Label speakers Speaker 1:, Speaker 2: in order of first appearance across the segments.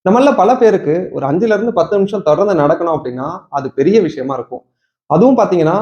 Speaker 1: நம்மள பல பேருக்கு ஒரு 5ல இருந்து 10 நிமிஷம் தொடர்ந்து நடக்கணும் அப்படின்னா, அது பெரிய விஷயமா இருக்கும். அதுவும் பார்த்தீங்கன்னா,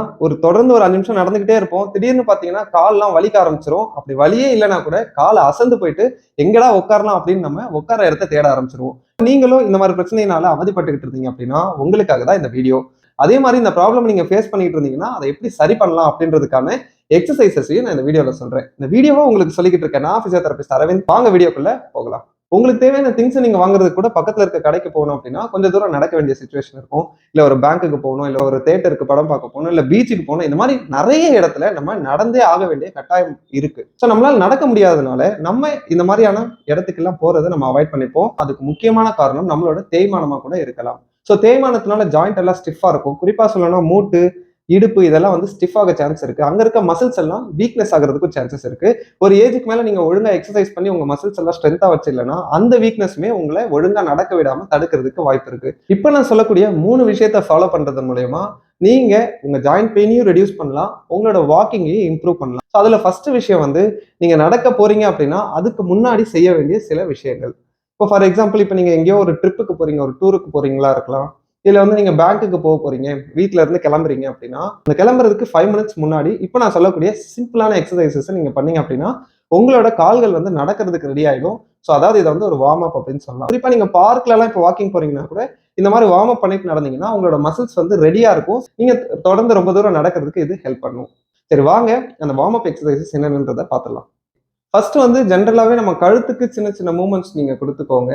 Speaker 1: தொடர்ந்து ஒரு 5 நிமிஷம் நடந்துகிட்டே இருப்போம். திடீர்னு பார்த்தீங்கன்னா, கால்லாம் வலிக்க ஆரம்பிச்சுரும். அப்படி வலியே இல்லன்னா கூட, கால் அசந்து போயிட்டு, எங்கடா உட்காரலாம் அப்படின்னு நம்ம உட்கார இடத்த தேட ஆரம்பிச்சுருவோம். நீங்களும் இந்த மாரி பிரச்சனையினால அவதிப்பட்டுக்கிட்டு இருந்தீங்க அப்படின்னா, உங்களுக்காக தான் இந்த வீடியோ. அதே மாரி இந்த ப்ராப்ளம் நீங்க ஃபேஸ் பண்ணிட்டு இருந்தீங்கன்னா, அத எப்படி சரி பண்ணலாம் அப்படின்றதுக்கான எக்ஸர்சைஸஸையும் நான் இந்த வீடியோல சொல்றேன். இந்த வீடியோவ உங்களுக்கு சொல்லிக்கிட்டு இருக்கேன். நான் பிசியோதெரபிஸ்ட் அரவிந்த். வாங்க வீடியோக்குள்ள போகலாம். உங்களுக்கு தேவையான திங்ஸ் நீங்க வாங்குறதுக்கு கூட பக்கத்துல இருக்க கடைக்கு போகணும் அப்படின்னா கொஞ்சம் தூரம் நடக்க வேண்டிய சுச்சுவேஷன் இருக்கும். இல்ல ஒரு பேங்க்குக்கு போகணும், இல்ல ஒரு தியேட்டருக்கு படம் பார்க்க போகணும், இல்ல பீச்சுக்கு போகணும். இந்த மாதிரி நிறைய இடத்துல நம்ம நடந்தே ஆக வேண்டிய கட்டாயம் இருக்கு. ஸோ நம்மளால நடக்க முடியாதனால நம்ம இந்த மாதிரியான இடத்துக்கு எல்லாம் போறதை நம்ம அவாய்ட் பண்ணிப்போம். அதுக்கு முக்கியமான காரணம் நம்மளோட தேய்மானமா கூட இருக்கலாம். ஸோ தேய்மானத்தினால ஜாயிண்ட் எல்லாம் ஸ்டிஃபா இருக்கும். குறிப்பா சொல்லணும்னா மூட்டு, இடுப்பு இதெல்லாம் வந்து ஸ்டிஃப் ஆக சான்ஸ் இருக்கு. அங்க இருக்க மசில்ஸ் எல்லாம் வீக்னஸ் ஆகிறதுக்கும் சான்சஸ் இருக்கு. ஒரு ஏஜுக்கு மேல நீங்க ஒழுங்கா எக்ஸசைஸ் பண்ணி உங்க மசில்ஸ் எல்லாம் ஸ்ட்ரென்த்தா வச்சிடலன்னா அந்த வீக்னஸ்மே உங்களை ஒழுங்கா நடக்க விடாம தடுக்கிறதுக்கு வாய்ப்பு இருக்கு. இப்ப நான் சொல்லக்கூடிய 3 விஷயத்த ஃபாலோ பண்றது மூலயமா நீங்க உங்க ஜாயிண்ட் பெயினையும் ரெடியூஸ் பண்ணலாம், உங்களோட வாக்கிங்கையும் இம்ப்ரூவ் பண்ணலாம். அதுல ஃபர்ஸ்ட் விஷயம் வந்து நீங்க நடக்க போறீங்க அப்படின்னா அதுக்கு முன்னாடி செய்ய வேண்டிய சில விஷயங்கள். இப்போ ஃபார் எக்ஸாம்பிள் இப்போ நீங்க எங்கேயோ ஒரு ட்ரிப்புக்கு போறீங்க, ஒரு டூருக்கு போறீங்களா இருக்கலாம், இல்ல வந்து நீங்க பேங்க்குக்கு போக போறீங்க, வீட்ல இருந்து கிளம்புறீங்க அப்படின்னா அந்த கிளம்புறதுக்கு 5 மினிட்ஸ் முன்னாடி இப்ப நான் சொல்லக்கூடிய சிம்பிளான எக்ஸசைசஸ் நீங்க பண்ணீங்க அப்படின்னா உங்களோட கால்கள் வந்து நடக்கிறதுக்கு ரெடி ஆயிடும். ஸோ அதாவது இதை வந்து ஒரு வார்ம் அப் அப்படின்னு சொல்லலாம். குறிப்பா நீங்க பார்க்ல எல்லாம் இப்போ வாக்கிங் போறீங்கன்னா கூட இந்த மாதிரி வார்ம் அப் பண்ணிட்டு நடந்தீங்கன்னா உங்களோட மசில்ஸ் வந்து ரெடியா இருக்கும். நீங்க தொடர்ந்து ரொம்ப தூரம் நடக்கிறதுக்கு இது ஹெல்ப் பண்ணும். சரி வாங்க அந்த வார்ம் அப் எக்ஸசைசஸ் என்னன்றதை பார்த்துடலாம். ஃபர்ஸ்ட் வந்து ஜென்ரலாவே நம்ம கழுத்துக்கு சின்ன சின்ன மூவ்மெண்ட்ஸ் நீங்க கொடுத்துக்கோங்க.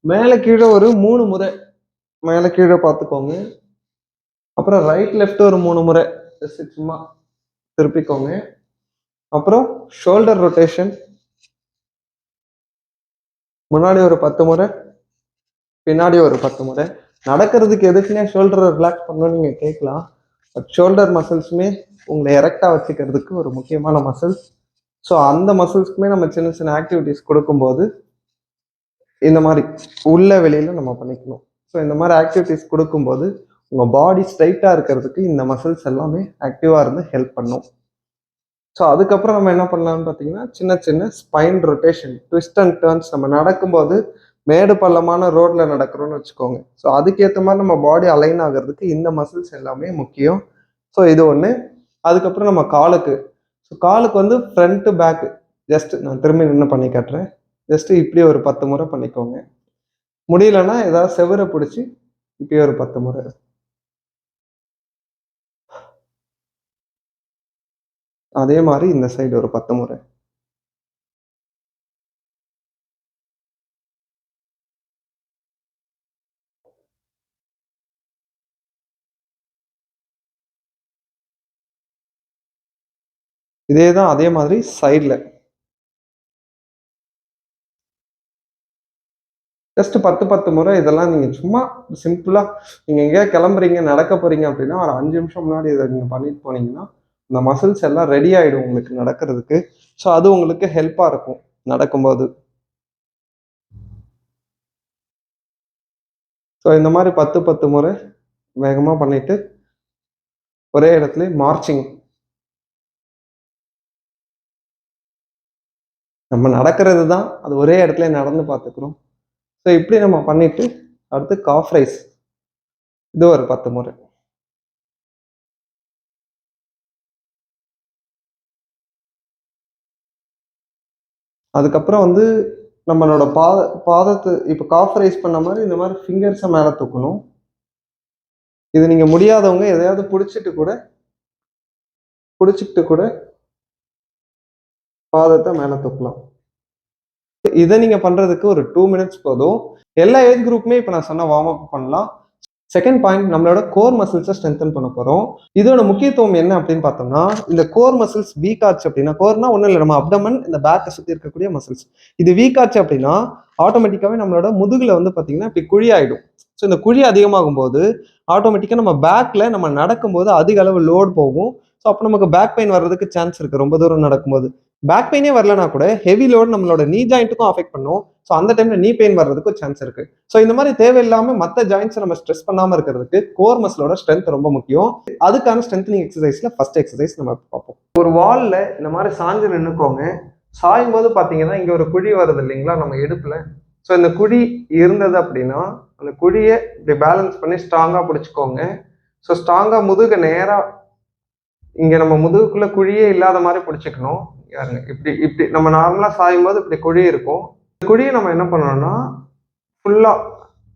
Speaker 1: மேல கீழே ஒரு 3 முறை மேல கீழே பார்த்துக்கோங்க. அப்புறம் ரைட் லெஃப்ட் ஒரு 3 முறை சும்மா திருப்பிக்கோங்க. அப்புறம் ஷோல்டர் ரொட்டேஷன் முன்னாடி ஒரு 10 முறை, பின்னாடி ஒரு 10 முறை. நடக்கிறதுக்கு எதுக்குன்னே ஷோல்டரை ரிலாக்ஸ் பண்ணணும்னு நீங்க கேட்கலாம். பட் ஷோல்டர் மசில்ஸுமே உங்களை எரெக்டா வச்சுக்கிறதுக்கு ஒரு முக்கியமான மசில்ஸ். ஸோ அந்த மசில்ஸ்க்குமே நம்ம சின்ன சின்ன ஆக்டிவிட்டிஸ் கொடுக்கும்போது இந்த மாதிரி உள்ள வெளியில நம்ம பண்ணிக்கணும். ஸோ இந்த மாதிரி ஆக்டிவிட்டிஸ் கொடுக்கும்போது உங்க பாடி ஸ்ட்ரைட்டா இருக்கிறதுக்கு இந்த மசில்ஸ் எல்லாமே ஆக்டிவா இருந்து ஹெல்ப் பண்ணும். ஸோ அதுக்கப்புறம் நம்ம என்ன பண்ணலாம்னு பார்த்தீங்கன்னா சின்ன சின்ன spine rotation, twist and turns. நம்ம நடக்கும்போது மேடு பள்ளமான ரோட்ல நடக்கிறோம்னு வச்சுக்கோங்க. ஸோ அதுக்கேற்ற மாதிரி நம்ம பாடி அலைன் ஆகிறதுக்கு இந்த மசில்ஸ் எல்லாமே முக்கியம். ஸோ இது ஒன்று. அதுக்கப்புறம் நம்ம காலுக்கு, ஸோ காலுக்கு வந்து ஃப்ரண்ட் பேக் ஜஸ்ட் நான் திரும்பி நின்று பண்ணி காட்டுறேன். ஜஸ்ட் இப்படி ஒரு 10 முறை பண்ணிக்கோங்க. முடியலன்னா ஏதாவது செவரை பிடிச்சி இப்படி ஒரு 10 முறை. அதே மாதிரி இந்த சைடு ஒரு 10 முறை. இதேதான் அதே மாதிரி சைட்ல ஜஸ்ட் 10 முறை. இதெல்லாம் நீங்க சும்மா சிம்பிளா நீங்க எங்கேயா கிளம்புறீங்க, நடக்க போறீங்க அப்படின்னா ஒரு 5 நிமிஷம் முன்னாடி இதை நீங்க பண்ணிட்டு போனீங்கன்னா இந்த மசில்ஸ் எல்லாம் ரெடி ஆயிடும் உங்களுக்கு நடக்கிறதுக்கு. ஸோ அது உங்களுக்கு ஹெல்ப்பா இருக்கும் நடக்கும்போது. ஸோ இந்த மாதிரி 10 முறை வேகமா பண்ணிட்டு ஒரே இடத்துல மார்ச்சிங். நம்ம நடக்கிறது தான், அது ஒரே இடத்துல நடந்து பார்த்துக்கிறோம். ஸோ இப்படி நம்ம பண்ணிட்டு அடுத்து காஃப் ரைஸ், இது ஒரு 10 முறை. அதுக்கப்புறம் வந்து நம்மளோட பாதத்தை இப்போ காஃப் ரைஸ் பண்ண மாதிரி இந்த மாதிரி ஃபிங்கர்ஸை மேலே தூக்கணும். இது நீங்க முடியாதவங்க எதையாவது பிடிச்சிக்கிட்டு கூட பாதத்தை மேலே தூக்கலாம். இதை நீங்க பண்றதுக்கு ஒரு 2 மினிட்ஸ் போதும். எல்லா ஏஜ் குரூப்புமே இப்போ நான் சொன்ன வார்ம் அப் பண்ணலாம். செகண்ட் பாயிண்ட், நம்மளோட கோர் மசில்ஸை ஸ்ட்ரென்தன் பண்ண போறோம். இதோட முக்கியத்துவம் என்ன அப்படின்னு பார்த்தோம்னா, இந்த கோர் மசில்ஸ் வீக் ஆச்சு அப்படின்னா, கோர்னா ஒன்றும் இல்லை, நம்ம அப்டமன் இந்த பேக்கை சுற்றி இருக்கக்கூடிய மசில்ஸ். இது வீக் ஆச்சு அப்படின்னா ஆட்டோமேட்டிக்காவே நம்மளோட முதுகுல வந்து பார்த்தீங்கன்னா இப்படி குழி ஆயிடும். ஸோ இந்த குழி அதிகமாகும் போது ஆட்டோமேட்டிக்காக நம்ம பேக்ல நம்ம நடக்கும்போது அதிக அளவு லோட் போகும். ஸோ அப்போ நமக்கு பேக் பெயின் வர்றதுக்கு சான்ஸ் இருக்கு ரொம்ப தூரம் நடக்கும்போது. பேக் பெயினே வரலனா கூட ஹெவி லோட் நம்மளோட நீ ஜாயிண்ட்டுக்கும் அஃபெக்ட் பண்ணும். ஸோ அந்த டைம்ல நீ பெயின் வர்றதுக்கு சான்ஸ் இருக்கு. ஸோ இந்த மாதிரி தேவையில்லாம மற்ற ஜாயிண்ட்ஸ் நம்ம ஸ்ட்ரெஸ் பண்ணாம இருக்கிறதுக்கு கோர் மசிலோட ஸ்ட்ரென்த் ரொம்ப முக்கியம். அதுக்கான ஸ்ட்ரென்த்னிங் எக்ஸசைஸ்ல ஃபர்ஸ்ட் எக்ஸசைஸ் நம்ம பார்ப்போம். ஒரு வால்ல இந்த மாதிரி சாஞ்சு நின்னுக்கோங்க. சாயும் போது பாத்தீங்கன்னா இங்க ஒரு குழி வருது இல்லைங்களா நம்ம இடுப்புல. ஸோ இந்த குழி இருந்தது அப்படின்னா அந்த குழியை இப்படி பேலன்ஸ் பண்ணி ஸ்ட்ராங்காக பிடிச்சிக்கோங்க. ஸோ ஸ்ட்ராங்காக முதுக நேராக இங்கே நம்ம முதுகுக்குள்ள குழியே இல்லாத மாதிரி பிடிச்சிக்கணும். யாருங்க இப்படி இப்படி நம்ம நார்மலாக சாயும் போது இப்படி குழி இருக்கும். இந்த குழியை நம்ம என்ன பண்ணணும்னா ஃபுல்லாக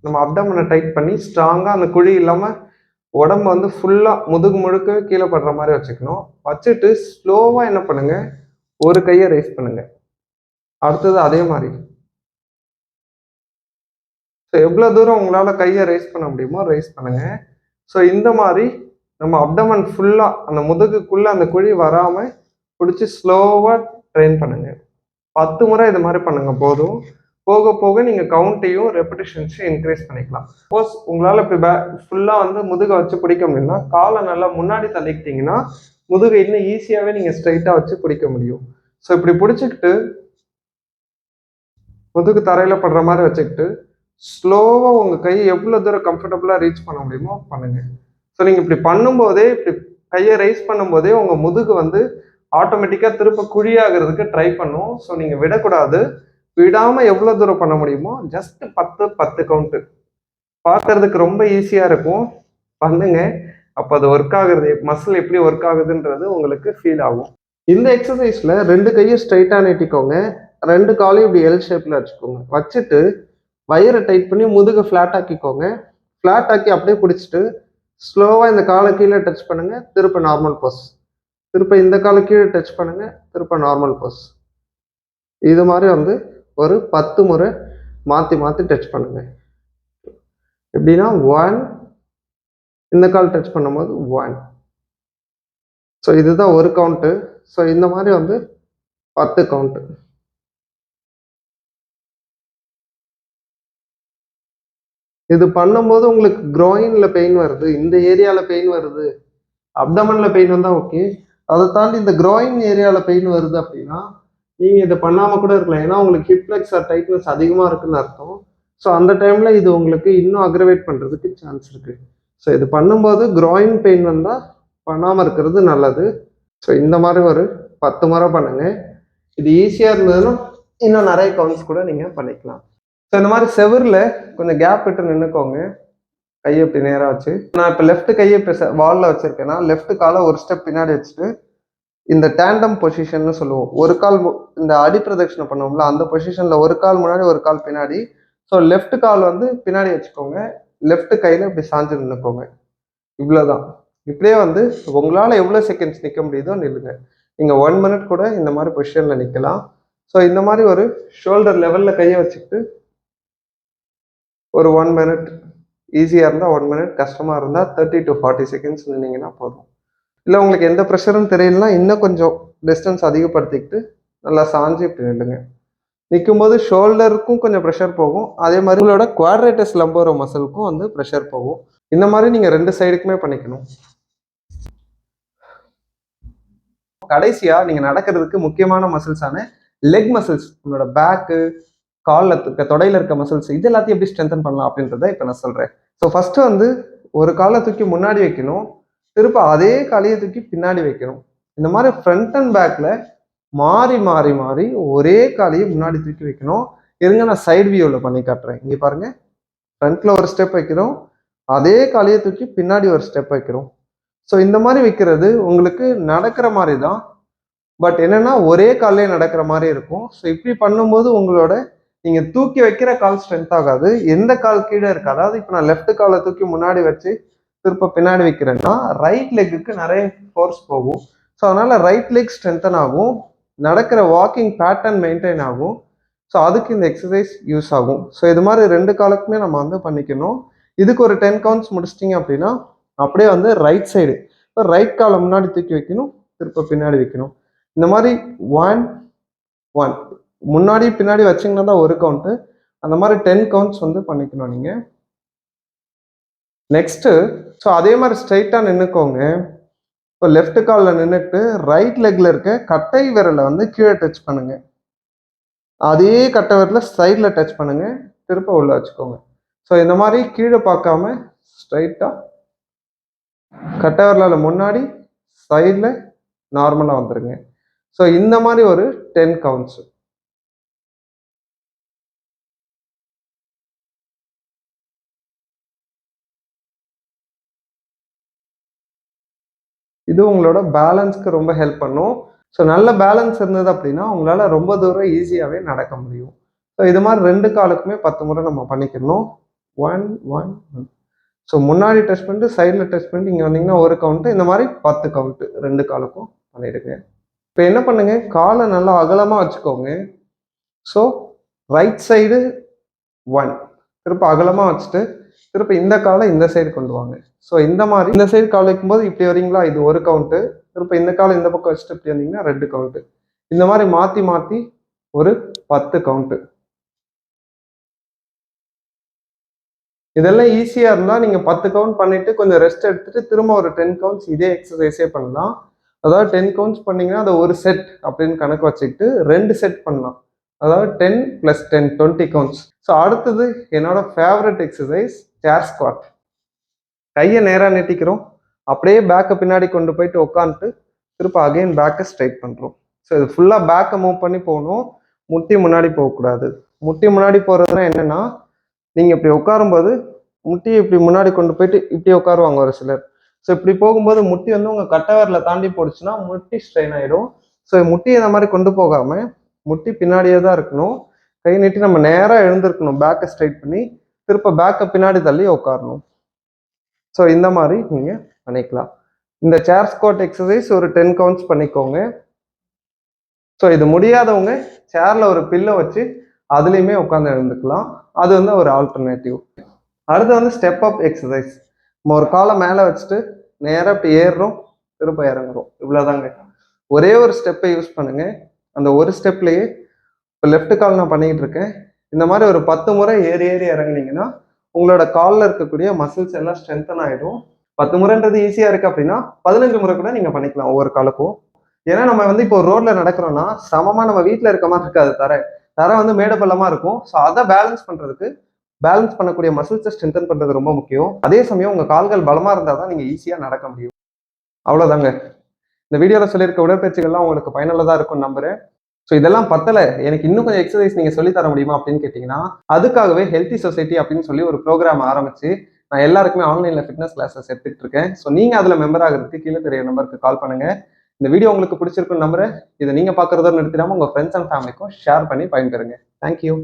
Speaker 1: நம்ம அப்டமனை டைட் பண்ணி ஸ்ட்ராங்காக அந்த குழி இல்லாமல் உடம்பு வந்து ஃபுல்லாக முதுகு முழுக்க கீழே படுற மாதிரி வச்சுக்கணும். வச்சுட்டு ஸ்லோவாக என்ன பண்ணுங்க, ஒரு கையை ரைஸ் பண்ணுங்க. அடுத்தது அதே மாதிரி ஸோ எவ்வளோ தூரம் உங்களால் கையை ரைஸ் பண்ண முடியுமோ ரைஸ் பண்ணுங்க. ஸோ இந்த மாதிரி நம்ம அப்டமன் ஃபுல்லாக அந்த முதுகுக்குள்ளே அந்த குழி வராமல் பிடிச்சி ஸ்லோவாக ட்ரெயின் பண்ணுங்க. 10 முறை இது மாதிரி பண்ணுங்க போதும். போக போக நீங்கள் கவுண்ட்டையும் ரெப்பிடேஷன்ஸையும் இன்க்ரீஸ் பண்ணிக்கலாம். சப்போஸ் உங்களால் இப்படி ஃபுல்லாக வந்து முதுகை வச்சு பிடிக்க முடியும்னா காலை நல்லா முன்னாடி தள்ளிக்கிட்டிங்கன்னா முதுகை இன்னும் ஈஸியாகவே நீங்கள் ஸ்ட்ரைட்டாக வச்சு பிடிக்க முடியும். ஸோ இப்படி பிடிச்சிக்கிட்டு முதுகு தரையில் படுற மாதிரி வச்சுக்கிட்டு ஸ்லோவாக உங்கள் கையை எவ்வளோ தூரம் கம்ஃபர்டபுளாக ரீச் பண்ண முடியுமோ பண்ணுங்க. ஸோ நீங்கள் இப்படி பண்ணும்போதே இப்படி கையை ரைஸ் பண்ணும்போதே உங்கள் முதுகு வந்து ஆட்டோமேட்டிக்காக திரும்ப குழியாகிறதுக்கு ட்ரை பண்ணும். ஸோ நீங்கள் விடக்கூடாது. விடாமல் எவ்வளோ தூரம் பண்ண முடியுமோ ஜஸ்ட் 10 கவுண்ட்டு பார்க்கறதுக்கு ரொம்ப ஈஸியாக இருக்கும். பண்ணுங்க. அப்போ அது ஒர்க் ஆகுறது மசில் எப்படி ஒர்க் ஆகுதுன்றது உங்களுக்கு ஃபீல் ஆகும். இந்த எக்ஸசைஸில் 2 கையும் ஸ்ட்ரைட்டாக நீட்டிக்கோங்க. 2 காலையும் இப்படி எல் ஷேப்பில் வச்சுக்கோங்க. வச்சுட்டு வயரை டைட் பண்ணி முதுகை ஃப்ளாட் ஆக்கிக்கோங்க. ஃப்ளாட் ஆக்கி அப்படியே பிடிச்சிட்டு ஸ்லோவாக இந்த காலை கீழே டச் பண்ணுங்க. திருப்ப நார்மல் போஸ். திருப்ப இந்த காலை கீழே டச் பண்ணுங்க. திருப்ப நார்மல் போஸ். இது மாதிரி வந்து ஒரு 10 முறை மாற்றி மாற்றி டச் பண்ணுங்க. எப்படின்னா 1 இந்த கால் டச் பண்ணும்போது 1. ஸோ இதுதான் ஒரு கவுண்ட்டு. ஸோ இந்த மாதிரி வந்து 10 கவுண்ட்டு. இது பண்ணும்போது உங்களுக்கு க்ரோயின்ல பெயின் வருது, இந்த ஏரியாவில் பெயின் வருது, அப்டமனில் பெயின் வந்தால் ஓகே. அதை தாண்டி இந்த க்ரோயின் ஏரியாவில் பெயின் வருது அப்படின்னா நீங்கள் இதை பண்ணாமல் கூட இருக்கலாம். ஏன்னா உங்களுக்கு ஹிப் ஃப்ளெக்ஸர் டைட்னஸ் அதிகமாக இருக்குன்னு அர்த்தம். ஸோ அந்த டைமில் இது உங்களுக்கு இன்னும் அக்ரவேட் பண்ணுறதுக்கு சான்ஸ் இருக்குது. ஸோ இது பண்ணும்போது க்ரோயின் பெயின் வந்தால் பண்ணாமல் இருக்கிறது நல்லது. ஸோ இந்த மாதிரி ஒரு 10 முறை பண்ணுங்கள். இது ஈஸியாக இருந்ததுன்னா இன்னும் நிறைய கவுண்ட்ஸ் கூட நீங்கள் பண்ணிக்கலாம். ஸோ இந்த மாதிரி செவரில் கொஞ்சம் கேப் விட்டு நின்றுக்கோங்க. கையை இப்படி நேராக வச்சு நான் இப்போ லெஃப்ட் கையை இப்போ வாலில் வச்சுருக்கேன்னா லெஃப்ட் காலை ஒரு ஸ்டெப் பின்னாடி வச்சுட்டு இந்த டேண்டம் பொசிஷன்னு சொல்லுவோம். ஒரு கால் இந்த அடிப்பிரதட்சணை பண்ணுவோம்ல அந்த பொசிஷனில் ஒரு கால் முன்னாடி ஒரு கால் பின்னாடி. ஸோ லெஃப்ட் கால் வந்து பின்னாடி வச்சுக்கோங்க. லெஃப்ட் கையில் இப்படி சாஞ்சு நின்றுக்கோங்க. இவ்வளோதான். இப்படியே வந்து உங்களால் எவ்வளோ செகண்ட்ஸ் நிற்க முடியுதோ நில்லுங்க. நீங்கள் 1 மினிட் கூட இந்த மாதிரி பொசிஷனில் நிற்கலாம். ஸோ இந்த மாதிரி ஒரு ஷோல்டர் லெவலில் கையை வச்சுக்கிட்டு ஒரு 1 மினிட், ஈஸியாக இருந்தால் 1 மினிட், கஷ்டமாக இருந்தால் 30 to 40 செகண்ட்ஸ் நின்னீங்கன்னா போதும். இல்லை உங்களுக்கு எந்த ப்ரெஷரும் தெரியலனா இன்னும் கொஞ்சம் டிஸ்டன்ஸ் அதிகப்படுத்திக்கிட்டு நல்லா சாஞ்சு இப்படி நில்லுங்க. நிற்கும்போது ஷோல்டருக்கும் கொஞ்சம் ப்ரெஷர் போகும். அதே மாதிரி உங்களோட குவாட்ரேட்டஸ் லம்போரோ மசிலுக்கும் வந்து ப்ரெஷர் போகும். இந்த மாதிரி நீங்கள் 2 சைடுக்குமே பண்ணிக்கணும். கடைசியாக நீங்கள் நடக்கிறதுக்கு முக்கியமான மசில்ஸான லெக் மசில்ஸ், உங்களோட பேக்கு, காலில் இருக்க தொடையில் இருக்க மசில்ஸ், இது எல்லாத்தையும் எப்படி ஸ்ட்ரென்தன் பண்ணலாம் அப்படின்றத இப்போ நான் சொல்கிறேன். ஸோ ஃபஸ்ட்டு வந்து ஒரு காலை தூக்கி முன்னாடி வைக்கணும். திருப்ப அதே காலையை தூக்கி பின்னாடி வைக்கணும். இந்த மாதிரி ஃப்ரண்ட் அண்ட் பேக்கில் மாறி மாறி மாறி ஒரே காலையை முன்னாடி தூக்கி வைக்கணும். இருங்க நான் சைடு வியூவில் பண்ணி காட்டுறேன். இங்கே பாருங்கள், ஃப்ரண்ட்டில் ஒரு ஸ்டெப் வைக்கிறோம், அதே காலையை தூக்கி பின்னாடி ஒரு ஸ்டெப் வைக்கிறோம். ஸோ இந்த மாதிரி வைக்கிறது உங்களுக்கு நடக்கிற மாதிரி தான், பட் என்னென்னா ஒரே காலையே நடக்கிற மாதிரி இருக்கும். ஸோ இப்படி பண்ணும்போது உங்களோட நீங்கள் தூக்கி வைக்கிற கால் ஸ்ட்ரென்த் ஆகாது, எந்த கால் கீழே இருக்குது. அதாவது இப்போ நான் லெஃப்ட் காலை தூக்கி முன்னாடி வச்சு திருப்ப பின்னாடி வைக்கிறேன்னா ரைட் லெக்குக்கு நிறைய ஃபோர்ஸ் போகும். ஸோ அதனால் ரைட் லெக் ஸ்ட்ரென்தன் ஆகும், நடக்கிற வாக்கிங் பேட்டர்ன் மெயின்டைன் ஆகும். ஸோ அதுக்கு இந்த எக்ஸசைஸ் யூஸ் ஆகும். ஸோ இது மாதிரி 2 காலுக்குமே நம்ம வந்து பண்ணிக்கணும். இதுக்கு ஒரு 10 கவுண்ட்ஸ் முடிச்சிட்டிங்க அப்படின்னா அப்படியே வந்து ரைட் சைடு ரைட் காலை முன்னாடி தூக்கி வைக்கணும், திருப்ப பின்னாடி வைக்கணும். இந்த மாதிரி 1 1 முன்னாடி பின்னாடி வச்சிங்கன்னா தான் ஒரு கவுண்ட்டு. அந்த மாதிரி 10 கவுண்ட்ஸ் வந்து பண்ணிக்கணும் நீங்கள். நெக்ஸ்ட்டு ஸோ அதே மாதிரி ஸ்ட்ரைட்டாக நின்றுக்கோங்க. இப்போ லெஃப்ட் காலில் நின்றுட்டு ரைட் லெக்கில் இருக்க கட்டை விரலை வந்து கீழே டச் பண்ணுங்க. அதே கட்டை விரலை சைடில் டச் பண்ணுங்க, திருப்ப உள்ள வச்சுக்கோங்க. ஸோ இந்த மாதிரி கீழே பார்க்காம ஸ்ட்ரைட்டாக கட்டை விரலால் முன்னாடி சைடில் நார்மலாக வந்துடுங்க. ஸோ இந்த மாதிரி ஒரு 10 கவுண்ட்ஸு. இது உங்களோட பேலன்ஸ்க்கு ரொம்ப ஹெல்ப் பண்ணும். ஸோ நல்ல பேலன்ஸ் இருந்தது அப்படின்னா உங்களால ரொம்ப தூரம் ஈஸியாவே நடக்க முடியும். ஸோ இது மாதிரி 2 காலுக்குமே 10 முறை நம்ம பண்ணிக்கணும். 1, 1, 1. ஸோ முன்னாடி டச் பண்ணிட்டு, சைடுல டச் பண்ணிட்டு இங்க வந்தீங்கன்னா 1 கவுண்ட். இந்த மாதிரி 10 கவுண்ட் 2 காலுக்கும் பண்ணிடுங்க. இப்போ என்ன பண்ணுங்க, காலை நல்லா அகலமா வச்சுக்கோங்க. ஸோ ரைட் சைடு 1, திருப்ப அகலமா வச்சுட்டு திருப்ப இந்த காலை இந்த சைடு கொண்டு வாங்க. ஸோ இந்த மாதிரி இந்த சைடு கால் வைக்கும்போது இப்படி வரீங்களா, இது 1 கவுண்ட். திருப்ப இந்த காலை இந்த பக்கம் வச்சுட்டு இப்படி வந்தீங்கன்னா 2 கவுண்ட். இந்த மாதிரி மாத்தி மாத்தி ஒரு 10 கவுண்ட். இதெல்லாம் ஈஸியா இருந்தா நீங்க 10 கவுண்ட் பண்ணிட்டு கொஞ்சம் ரெஸ்ட் எடுத்துட்டு திரும்ப ஒரு 10 கவுண்ட்ஸ் இதே எக்ஸசைஸே பண்ணலாம். அதாவது 10 கவுண்ட்ஸ் பண்ணீங்கன்னா அதை ஒரு செட் அப்படின்னு கணக்கு வச்சுக்கிட்டு 2 செட் பண்ணலாம். அதாவது 10 + 10 20 கவுண்ட்ஸ். ஸோ அடுத்தது என்னோட ஃபேவரட் எக்ஸசைஸ் சேர் ஸ்குவாட். கையை நேராக நீட்டிக்கிறோம், அப்படியே பேக்கை பின்னாடி கொண்டு போயிட்டு உட்காந்துட்டு திருப்ப அகைன் பேக்கை ஸ்ட்ரைட் பண்ணுறோம். ஸோ இது ஃபுல்லாக பேக்கை மூவ் பண்ணி போகணும், முட்டி முன்னாடி போகக்கூடாது. முட்டி முன்னாடி போகிறதுனா என்னென்னா, நீங்கள் இப்படி உட்காரும்போது முட்டியை இப்படி முன்னாடி கொண்டு போயிட்டு இப்படி உட்காருவாங்க ஒரு சிலர். ஸோ இப்படி போகும்போது முட்டி வந்து உங்கள் கட்டவரில் தாண்டி போடுச்சுன்னா முட்டி ஸ்ட்ரெயின் ஆகிடும். ஸோ முட்டியை இந்த மாதிரி கொண்டு போகாமல் முட்டி பின்னாடியே தான் இருக்கணும். கை நீட்டி நம்ம நேராக எழுந்திருக்கணும், பேக்கை ஸ்ட்ரைட் பண்ணி திருப்ப பேக்கை பின்னாடி தள்ளி உட்காரணும். ஸோ இந்த மாதிரி நீங்கள் பண்ணிக்கலாம். இந்த சேர் ஸ்குவாட் எக்ஸசைஸ் ஒரு 10 கவுண்ட்ஸ் பண்ணிக்கோங்க. ஸோ இது முடியாதவங்க சேரில் ஒரு பில்லை வச்சு அதுலேயுமே உட்காந்து எழுந்துக்கலாம். அது வந்து ஒரு ஆல்டர்னேட்டிவ். அடுத்து வந்து ஸ்டெப் அப் எக்ஸசைஸ். நம்ம ஒரு காலை மேலே வச்சுட்டு நேராக இப்படி ஏறுறோம், திரும்ப இறங்குறோம், இவ்வளோதாங்க. ஒரே ஒரு ஸ்டெப்பை யூஸ் பண்ணுங்க. அந்த ஒரு ஸ்டெப்லேயே இப்போ லெஃப்ட் கால் நான் பண்ணிக்கிட்டு இருக்கேன். இந்த மாதிரி ஒரு 10 முறை ஏறி ஏறி இறங்குனீங்கன்னா உங்களோட காலில் இருக்கக்கூடிய மசில்ஸ் எல்லாம் ஸ்ட்ரென்தன் ஆகிடும். 10 முறைன்றது ஈஸியாக இருக்குது அப்படின்னா 15 முறை கூட நீங்கள் பண்ணிக்கலாம் ஒவ்வொரு காலுக்கும். ஏன்னா நம்ம வந்து இப்போ ரோட்ல நடக்கிறோம்னா சமமாக நம்ம வீட்டில் இருக்க மாதிரி இருக்காது. தர வந்து மேடு பள்ளமாக இருக்கும். ஸோ அதை பேலன்ஸ் பண்ணக்கூடிய மசில்ஸை ஸ்ட்ரென்தன் பண்ணுறது ரொம்ப முக்கியம். அதே சமயம் உங்கள் கால்கள் பலமாக இருந்தால் தான் நீங்கள் ஈஸியாக நடக்க முடியும். அவ்வளோதாங்க. இந்த வீடியோவில் சொல்லியிருக்க உடற்பயிற்சிகள்லாம் உங்களுக்கு பயனுள்ளதாக இருக்கும்னு நம்புறேன். ஸோ இதெல்லாம் பத்தலை, எனக்கு இன்னும் கொஞ்சம் எக்ஸசைஸ் நீங்கள் சொல்லித்தர முடியுமா அப்படின்னு கேட்டிங்கன்னா, அதுக்காகவே ஹெல்த்தி சொசைட்டி அப்படின்னு சொல்லி ஒரு ப்ரோக்ராம் ஆரம்பிச்சு நான் எல்லாருக்குமே ஆன்லைனில் ஃபிட்னஸ் கிளாஸஸ் எடுத்துகிட்டு இருக்கேன். ஸோ நீங்கள் அதில் மெம்பர் ஆகிறதுக்கு கீழே தெரிய நம்பருக்கு கால் பண்ணுங்கள். இந்த வீடியோ உங்களுக்கு பிடிச்சிருக்குன்னு நம்புறேன். இதை நீங்கள் பார்க்குறதோடு நிறுத்திடாமல் உங்கள் ஃப்ரெண்ட்ஸ் அண்ட் ஃபேமிலிக்கும் ஷேர் பண்ணி பயன்பெறுங்க. தேங்க்யூ.